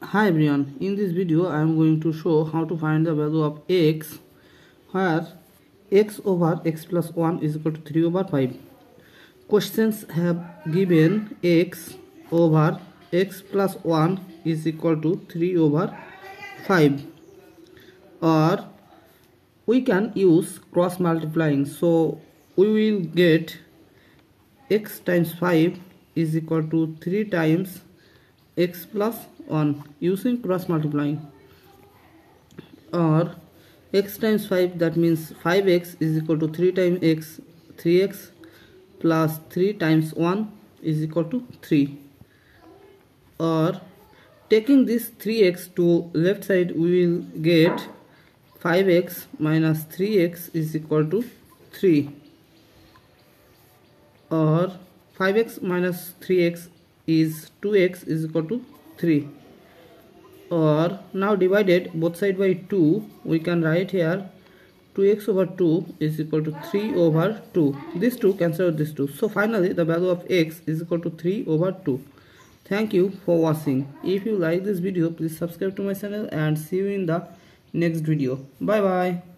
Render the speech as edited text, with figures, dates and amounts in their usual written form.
Hi everyone, in this video I am going to show how to find the value of x where x over x plus 1 is equal to 3 over 5. Questions have given x over x plus 1 is equal to 3 over 5, or we can use cross multiplying, so we will get x times 5 is equal to 3 times x plus 1 using cross multiplying, or x times 5, that means 5x is equal to 3 times x, 3x plus 3 times 1 is equal to 3, or taking this 3x to left side we will get 5x minus 3x is equal to 3, or 5x minus 3x is 2x is equal to 3, or now divided both side by 2 we can write here 2x over 2 is equal to 3 over 2. These two cancel out these two, so finally the value of x is equal to 3 over 2. Thank you for watching. If you like this video, please subscribe to my channel and see you in the next video. Bye bye.